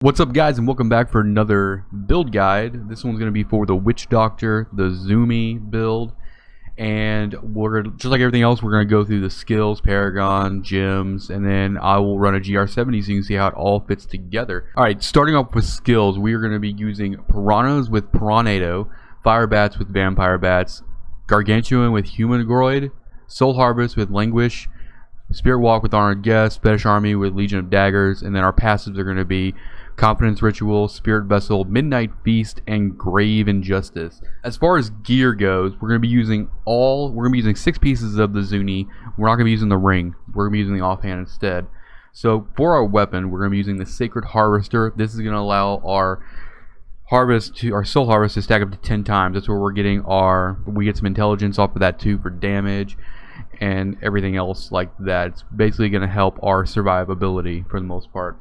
What's up, guys, and welcome back for another build guide. This one's going to be for the Witch Doctor, the Zuni build, and we're just like everything else. We're going to go through the skills, Paragon, gems, and then I will run a GR70 so you can see how it all fits together. Alright, starting off with skills, we are going to be using Piranhas with Piranado, Fire Bats with Vampire Bats, Gargantuan with Humanoid, Soul Harvest with Languish, Spirit Walk with Honored Guest, Fetish Army with Legion of Daggers, and then our passives are going to be Confidence Ritual, Spirit Vessel, Midnight Feast, and Grave Injustice. As far as gear goes, we're going to be using 6 pieces of the Zuni. We're not going to be using the ring. We're going to be using the offhand instead. So for our weapon, we're going to be using the Sacred Harvester. This is going to allow our Soul Harvest to stack up to 10 times. That's where we get some intelligence off of that too for damage and everything else like that. It's basically going to help our survivability for the most part.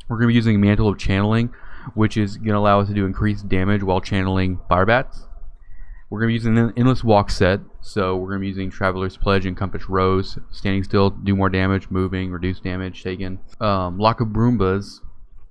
We're going to be using Mantle of Channeling, which is going to allow us to do increased damage while channeling Fire Bats. We're going to be using the Endless Walk set, so we're going to be using Traveler's Pledge and Compass Rose. Standing still, do more damage, moving, reduce damage taken. Lock of Broomba's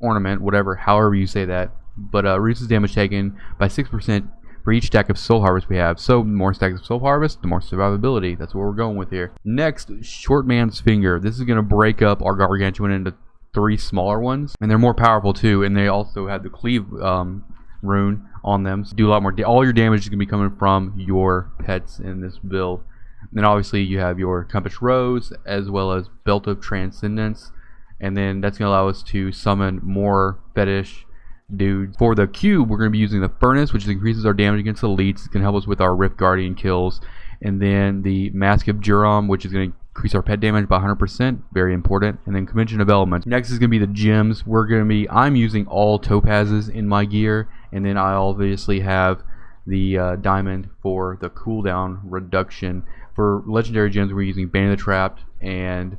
Ornament, whatever, however you say that, but reduces damage taken by 6% for each stack of Soul Harvest we have. So the more stacks of Soul Harvest, the more survivability. That's what we're going with here. Next, Short Man's Finger. This is going to break up our Gargantuan into 3 smaller ones, and they're more powerful too, and they also have the Cleave rune on them, so do a lot more. All your damage is going to be coming from your pets in this build. And then obviously you have your Compass Rose as well as Belt of Transcendence, and then that's going to allow us to summon more fetish dudes. For the cube, we're going to be using the Furnace, which increases our damage against elites. It's going to help us with our Rift Guardian kills. And then the Mask of Juram, which is going to increase our pet damage by 100%, very important. And then Convention of Elements. Next is going to be the gems. I'm using all topazes in my gear, and then I obviously have the diamond for the cooldown reduction. For legendary gems, we're using Bane of the Trapped and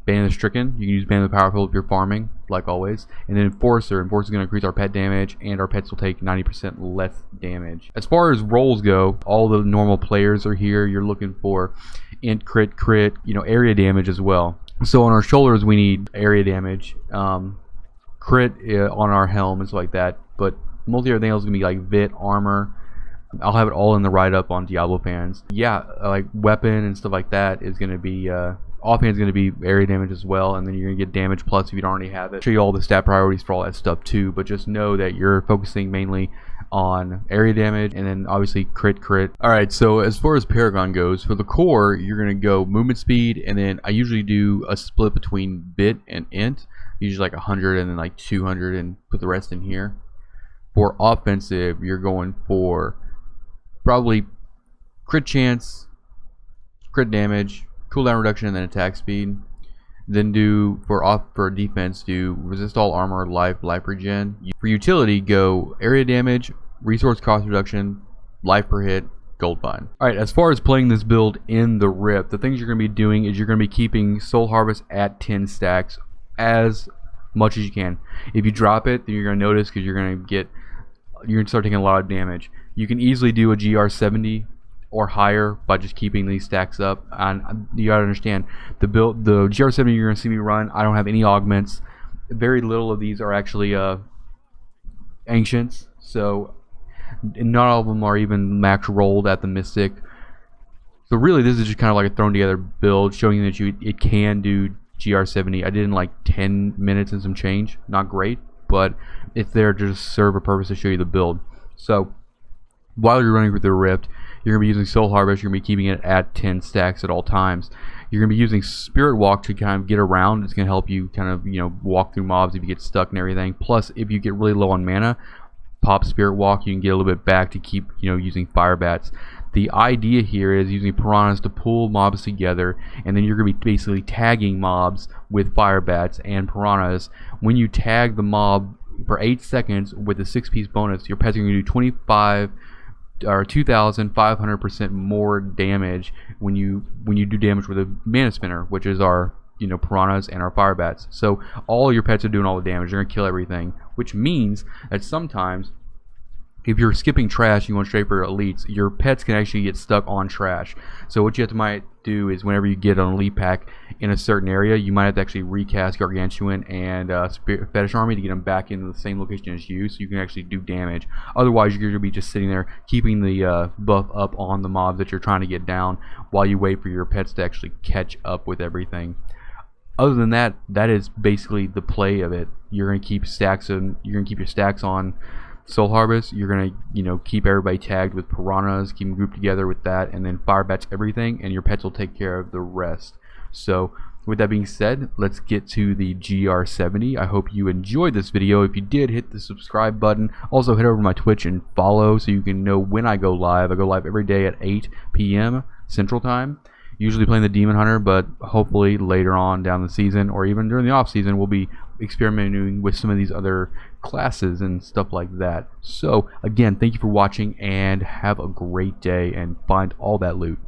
Bane of the Stricken. You can use Bane of the Powerful if you're farming, like always. And then Enforcer. Enforcer is going to increase our pet damage, and our pets will take 90% less damage. As far as roles go, all the normal players are here. You're looking for int, crit, area damage as well. So on our shoulders, we need area damage, crit on our helm and stuff like that. But mostly everything else is going to be like Vit, armor. I'll have it all in the write-up on Diablo fans. Yeah, like weapon and stuff like that is going to be offhand is going to be area damage as well, and then you're going to get damage plus if you don't already have it. I'll show you all the stat priorities for all that stuff too, but just know that you're focusing mainly on area damage and then obviously crit. Alright, so as far as Paragon goes, for the core, you're going to go movement speed, and then I usually do a split between bit and int, usually like 100 and then like 200 and put the rest in here. For offensive, you're going for probably crit chance, crit damage, cooldown reduction, and then attack speed. Then for defense, do resist all armor, life regen. For utility, go area damage, resource cost reduction, life per hit, gold bind. Alright, as far as playing this build in the Rift, the things you're going to be doing is you're going to be keeping Soul Harvest at 10 stacks as much as you can. If you drop it, then you're going to notice because you're going to start taking a lot of damage. You can easily do a GR70 or higher by just keeping these stacks up, and you gotta understand the GR70 you're gonna see me run, I don't have any augments. Very little of these are actually ancients, so not all of them are even max rolled at the Mystic. So really this is just kind of like a thrown together build showing you that it can do GR70. I did in like 10 minutes and some change. Not great, but it's there to just serve a purpose to show you the build. So while you're running with the Rift, you're going to be using Soul Harvest. You're going to be keeping it at 10 stacks at all times. You're going to be using Spirit Walk to kind of get around. It's going to help you kind of, walk through mobs if you get stuck and everything. Plus, if you get really low on mana, pop Spirit Walk. You can get a little bit back to keep, using Fire Bats. The idea here is using Piranhas to pull mobs together, and then you're going to be basically tagging mobs with Fire Bats and Piranhas. When you tag the mob for 8 seconds with a 6-piece bonus, your pets are going to do 2,500% more damage when you do damage with a mana spinner, which is our Piranhas and our Fire Bats. So all your pets are doing all the damage. They're gonna kill everything, which means that sometimes if you're skipping trash and you want straight for elites, your pets can actually get stuck on trash. So what you have to do is whenever you get an elite pack in a certain area, you might have to actually recast Gargantuan and Spirit Fetish Army to get them back into the same location as you, so you can actually do damage. Otherwise, you're going to be just sitting there keeping the buff up on the mobs that you're trying to get down while you wait for your pets to actually catch up with everything. Other than that, that is basically the play of it. You're going to keep stacks and you're going to keep your stacks on Soul Harvest. You're going to, keep everybody tagged with piranhas, keep them grouped together with that, and then fire batch everything, and your pets will take care of the rest. So, with that being said, let's get to the GR70. I hope you enjoyed this video. If you did, hit the subscribe button. Also, head over to my Twitch and follow so you can know when I go live. I go live every day at 8 p.m. Central Time. Usually playing the Demon Hunter, but hopefully later on down the season or even during the off season we'll be experimenting with some of these other classes and stuff like that. So again, thank you for watching and have a great day and find all that loot.